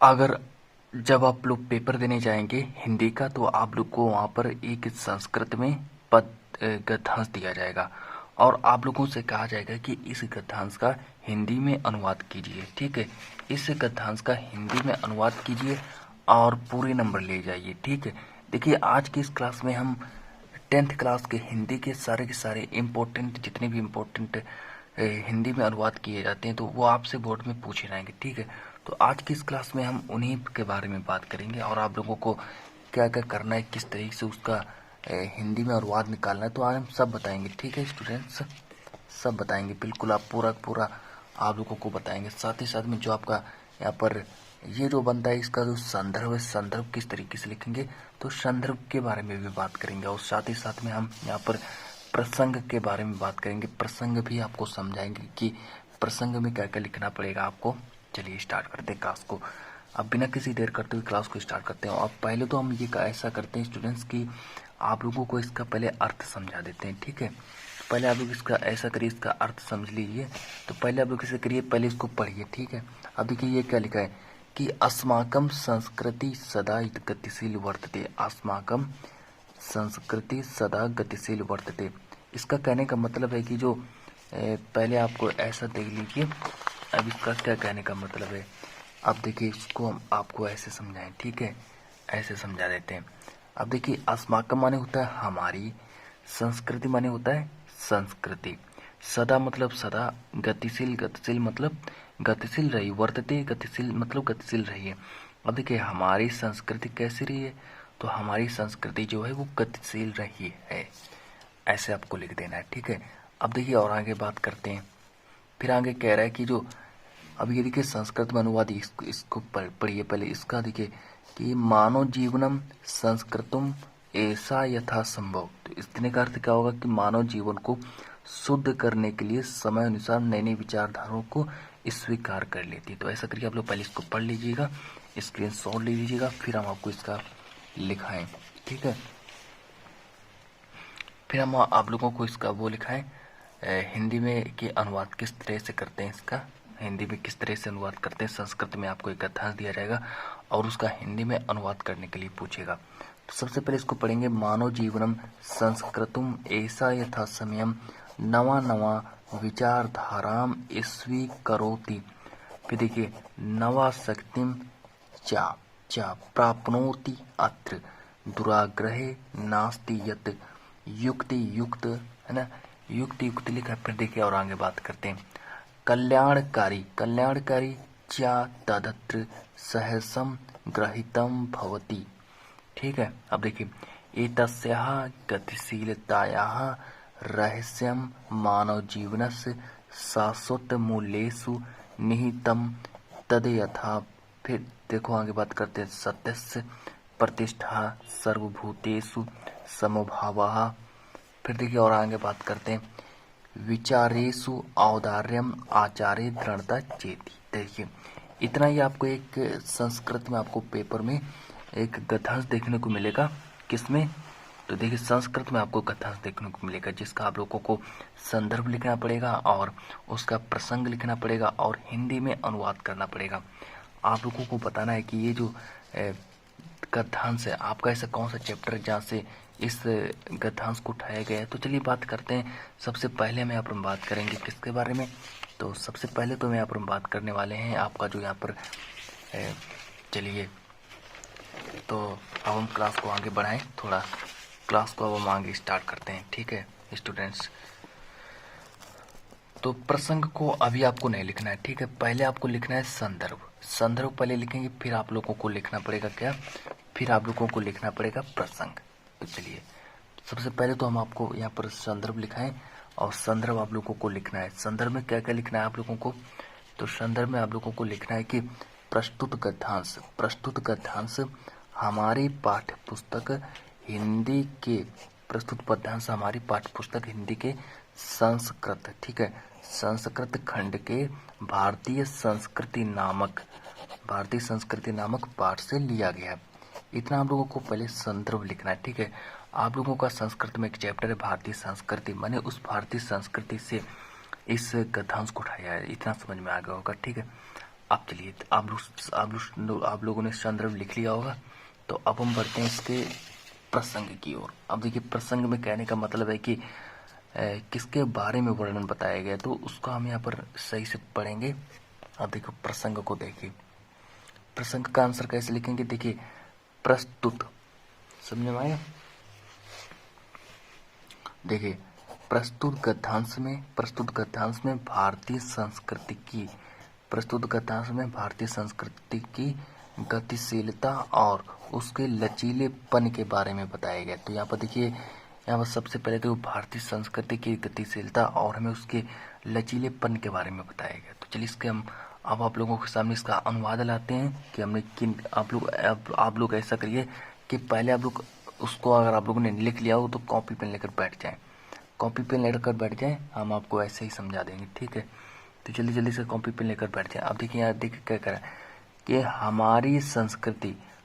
अगर जब आप लोग पेपर देने जाएंगे हिंदी का, तो आप लोग को वहाँ पर एक संस्कृत में गद्यांश दिया जाएगा और आप लोगों से कहा जाएगा कि इस गद्यांश का हिंदी में अनुवाद कीजिए। ठीक है, इस गद्यांश का हिंदी में अनुवाद कीजिए और पूरे नंबर ले जाइए। ठीक है, देखिए आज की इस क्लास में हम 10th क्लास के हिंदी के सारे इम्पोर्टेंट, जितने भी इम्पोर्टेंट हिंदी में अनुवाद किए जाते हैं तो वो आपसे बोर्ड में पूछे जाएंगे। ठीक है, तो आज की इस क्लास में हम उन्हीं के बारे में बात करेंगे और आप लोगों को क्या क्या करना है, किस तरीके से उसका हिंदी में अनुवाद निकालना है, तो आज हम सब बताएंगे। ठीक है स्टूडेंट्स, सब बताएंगे, बिल्कुल आप पूरा आप लोगों को बताएंगे। साथ ही साथ में जो आपका यहाँ पर ये जो बनता है, इसका जो संदर्भ है, संदर्भ किस तरीके से लिखेंगे, तो संदर्भ के बारे में भी बात करेंगे। और साथ ही साथ में हम यहाँ पर प्रसंग के बारे में बात करेंगे, प्रसंग भी आपको समझाएंगे कि प्रसंग में क्या क्या लिखना पड़ेगा आपको। चलिए स्टार्ट करते हैं क्लास को। अब बिना किसी देर करते हुए क्लास को स्टार्ट करते हैं। और पहले तो हम ये ऐसा करते हैं स्टूडेंट्स कि आप लोगों को इसका पहले अर्थ समझा देते हैं। ठीक है, तो पहले आप लोग इसका ऐसा करिए, इसका अर्थ समझ लीजिए। तो पहले आप लोग इसे करिए, पहले इसको पढ़िए। ठीक है, अब देखिए ये क्या लिखा है कि अस्माकं संस्कृति सदा गतिशील वर्तते, अस्माकं संस्कृति सदा गतिशील वर्तते। इसका कहने का मतलब है कि जो पहले आपको ऐसा देख लीजिए, अब इसका क्या कहने का मतलब है। अब देखिए इसको हम आपको ऐसे समझाएं। ठीक है, ऐसे समझा देते हैं। अब देखिए अस्माकं माने होता है हमारी, संस्कृति माने होता है संस्कृति, सदा मतलब सदा, गतिशील गतिशील मतलब गतिशील रही, वर्तते गतिशील मतलब गतिशील रही है। अब देखिए हमारी संस्कृति कैसी रही है, तो हमारी संस्कृति जो है वो गतिशील रही है, ऐसे आपको लिख देना है। ठीक है, अब देखिए और आगे बात करते हैं। फिर आगे कह रहा है कि जो अब ये देखिए संस्कृत में अनुवाद, इसको पढ़िए पहले। इसका देखिए कि मानव जीवनम संस्कृतम ऐसा यथा संभव, तो इस का अर्थ क्या होगा कि मानव जीवन को शुद्ध करने के लिए समय अनुसार नई नई विचारधाराओं को स्वीकार कर लेती है। तो ऐसा करके आप लोग पहले इसको पढ़ लीजिएगा, स्क्रीनशॉट ले लीजिएगा, फिर हम आपको इसका लिखाएं। ठीक है, फिर हम आप लोगों को इसका वो लिखाएं हिंदी में कि अनुवाद किस तरह से करते हैं, इसका हिंदी में किस तरह से अनुवाद करते हैं। संस्कृत में आपको एक गद्यांश दिया जाएगा और उसका हिंदी में अनुवाद करने के लिए पूछेगा। तो सबसे पहले इसको पढ़ेंगे, मानव जीवनम संस्कृतम ऐसा यथा समयम नवा नवा विचारधाराम स्वीकरोति। फिर देखिए नवा शक्तिम चा चा प्राप्नोति अत्र दुराग्रहे नास्ति यत् युक्ति युक्त, है ना, युक्ति युक्त लिखा। फिर देखिए और आगे बात करते हैं, कल्याणकारी कल्याणकारी चा तदत्र सहसम ग्रहितम भवति। ठीक है, अब देखिए एतस्याः गतिशीलतायाः रहस्यं मानव जीवनस्य शाश्वत मूल्येषु निहितम तद्यथा। फिर देखो आगे बात करते हैं, सत्यस्य प्रतिष्ठा सर्वभूतेषु समभावः। फिर देखिए और आगे बात करते हैं, विचारेषु औदार्यम आचार्य दृढ़ता चेति। देखिए इतना ही आपको एक संस्कृत में आपको पेपर में एक गद्यांश देखने को मिलेगा। किसमें, तो देखिए संस्कृत में आपको गद्यांश देखने को मिलेगा, जिसका आप लोगों को संदर्भ लिखना पड़ेगा और उसका प्रसंग लिखना पड़ेगा और हिंदी में अनुवाद करना पड़ेगा। आप लोगों को बताना है कि ये जो गद्यांश है, आपका ऐसा कौन सा चैप्टर है जहाँ से इस गद्यांश को उठाया गया है। तो चलिए बात करते हैं। सबसे पहले हम यहाँ पर बात करेंगे किसके बारे में, तो सबसे पहले तो मैं यहाँ पर बात करने वाले हैं आपका जो यहाँ पर चलिए तो अब हम क्लास को आगे बढ़ाएं थोड़ा, क्लास को अब हम आगे स्टार्ट करते हैं। ठीक है स्टूडेंट्स, तो प्रसंग को अभी आपको नहीं लिखना है। ठीक है, पहले आपको लिखना है संदर्भ, संदर्भ पहले लिखेंगे, फिर आप लोगों को लिखना पड़ेगा क्या, फिर आप लोगों को लिखना पड़ेगा प्रसंग। तो चलिए सबसे पहले तो हम आपको यहाँ पर संदर्भ लिखाएं और संदर्भ आप लोगों को लिखना है। संदर्भ में क्या क्या लिखना है आप लोगों को, तो संदर्भ में आप लोगों को लिखना है कि प्रस्तुत गद्यांश, प्रस्तुत गद्यांश हमारी पाठ्य पुस्तक हिंदी के, प्रस्तुत गद्यांश हमारी पाठ्य पुस्तक हिंदी के संस्कृत, ठीक है, संस्कृत खंड के भारतीय संस्कृति नामक पाठ से लिया गया। इतना आप लोगों को पहले संदर्भ लिखना है। ठीक है, आप लोगों का संस्कृत में एक चैप्टर है भारतीय संस्कृति, माने उस भारतीय संस्कृति से इस गद्यांश को उठाया है, इतना समझ में आ गया होगा। ठीक है, अब चलिए, आप लोगों ने संदर्भ लिख लिया होगा, तो अब हम बढ़ते हैं इसके प्रसंग की ओर। अब देखिए, प्रसंग में कहने का मतलब है कि किसके बारे में वर्णन बताया गया, तो उसको हम यहाँ पर सही से पढ़ेंगे। अब देखो, प्रसंग को देखिए, प्रसंग का आंसर कैसे लिखेंगे, देखिए, प्रस्तुत, समझ में आया। देखिए, प्रस्तुत गद्यांश में भारतीय संस्कृति की गतिशीलता और उसके लचीलेपन के बारे में बताया गया। तो यहाँ पर देखिए, यहाँ पर सबसे पहले तो भारतीय संस्कृति की गतिशीलता और हमें उसके लचीलेपन के बारे में बताया गया। तो चलिए, इसके हम अब आप लोगों के सामने इसका अनुवाद लाते हैं कि हमने किन, आप लोग ऐसा करिए कि पहले आप लोग उसको, अगर आप लोगों ने लिख लिया हो तो कॉपी पेन लेकर बैठ जाएं, हम आपको ऐसे ही समझा देंगे, ठीक है। तो जल्दी जल्दी से कॉपी पेन लेकर बैठ जाएं। अब देखिए, यहाँ देखिए क्या कह रहा है कि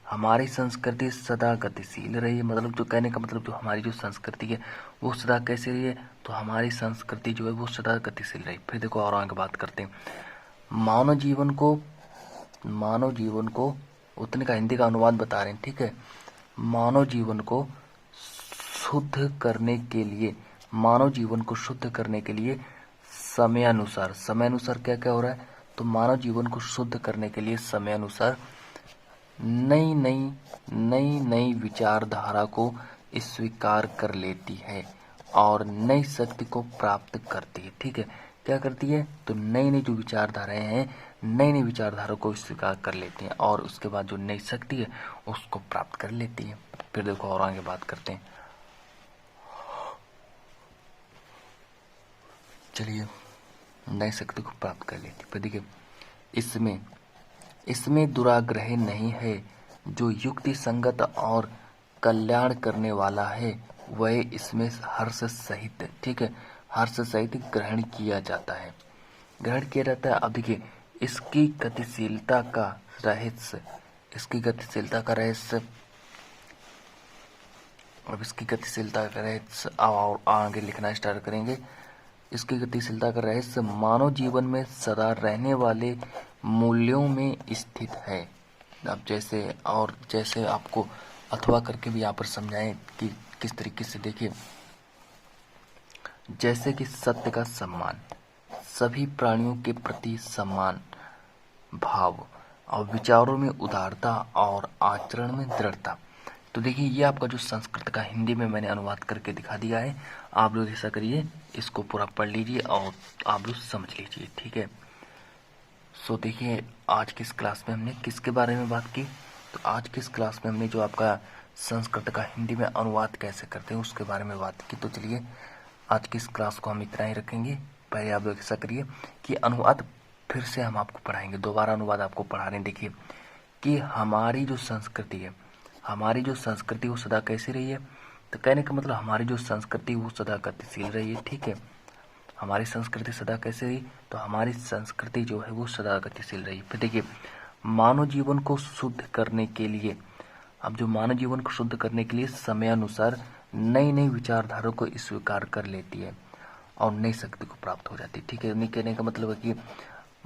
हमारी संस्कृति सदा गतिशील रही है। मतलब जो कहने का मतलब, जो हमारी जो संस्कृति है वो सदा कैसे रही है, तो हमारी संस्कृति जो है वो सदा गतिशील रही। फिर देखो और आगे बात करते हैं, मानव जीवन को उतने का हिंदी का अनुवाद बता रहे हैं, ठीक है। मानव जीवन को शुद्ध करने के लिए समयानुसार क्या क्या हो रहा है, तो मानव जीवन को शुद्ध करने के लिए समयानुसार नई विचारधारा को स्वीकार कर लेती है और नई शक्ति को प्राप्त करती है, ठीक है। क्या करती है, तो नई जो विचारधाराएं हैं, नई विचारधारा को स्वीकार कर लेती हैं और उसके बाद जो नई शक्ति है उसको प्राप्त कर लेती है। फिर देखो और आगे बात करते हैं, चलिए, नई शक्ति को प्राप्त कर लेती। फिर देखिए, इसमें दुराग्रह नहीं है, जो युक्ति संगत और कल्याण करने वाला है वह इसमें हर्ष सहित, ठीक है, हर्ष सहित ग्रहण किया जाता है। अब देखिए, इसकी गतिशीलता का रहस्य, और आगे लिखना स्टार्ट करेंगे। इसकी गतिशीलता का रहस्य मानव जीवन में सदा रहने वाले मूल्यों में स्थित है। अब जैसे आपको अथवा करके भी यहाँ पर समझाएं कि किस तरीके से, देखिए, जैसे कि सत्य का सम्मान, सभी प्राणियों के प्रति समान भाव और विचारों में उदारता और आचरण में दृढ़ता। तो देखिए, ये आपका जो संस्कृत का हिंदी में मैंने अनुवाद करके दिखा दिया है। आप लोग ऐसा करिए, इसको पूरा पढ़ लीजिए और आप लोग समझ लीजिए, ठीक है। सो देखिए, आज की इस क्लास में हमने किसके बारे में बात की, तो आज की इस क्लास में हमने जो आपका संस्कृत का हिंदी में अनुवाद कैसे करते हैं उसके बारे में बात की। तो चलिए, आज की इस क्लास को हम इतना ही रखेंगे। पहले आप लोग ऐसा करिए कि अनुवाद फिर से हम आपको पढ़ाएंगे, दोबारा अनुवाद आपको पढ़ा रहे हैं। देखिए कि हमारी जो संस्कृति वो सदा कैसी रही है, तो कहने का मतलब हमारी जो संस्कृति वो सदा गतिशील रही है, ठीक है। हमारी संस्कृति सदा कैसे रही, तो हमारी संस्कृति जो है वो सदा गतिशील रही। फिर देखिए, मानव जीवन को शुद्ध करने के लिए, अब जो मानव जीवन को शुद्ध करने के लिए समयानुसार नई विचारधारा को स्वीकार कर लेती है और नई शक्ति को प्राप्त हो जाती है, ठीक है। नहीं, कहने का मतलब है कि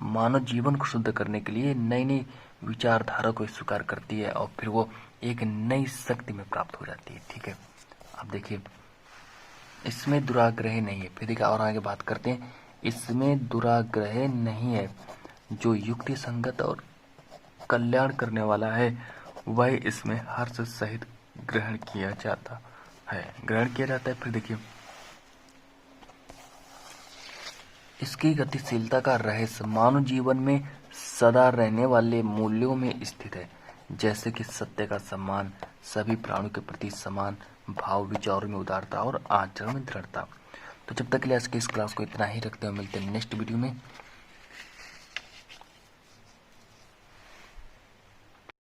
मानव जीवन को शुद्ध करने के लिए नई विचारधारा को स्वीकार करती है और फिर वो एक नई शक्ति में प्राप्त हो जाती है, ठीक है। अब देखिए, इसमें दुराग्रह नहीं है। फिर देखिए और आगे बात करते हैं, इसमें दुराग्रह नहीं है, जो युक्ति संगत और कल्याण करने वाला है वह इसमें हर्ष सहित ग्रहण किया जाता है। फिर देखिए, इसकी गतिशीलता का रहस्य मानव जीवन में सदा रहने वाले मूल्यों में स्थित है, जैसे कि सत्य का सम्मान, सभी प्राणियों के प्रति समान भाव, विचारों में उदारता और आचरण में दृढ़ता। तो जब तक के लिए आज की इस क्लास को इतना ही रखते हैं, मिलते हैं नेक्स्ट वीडियो में।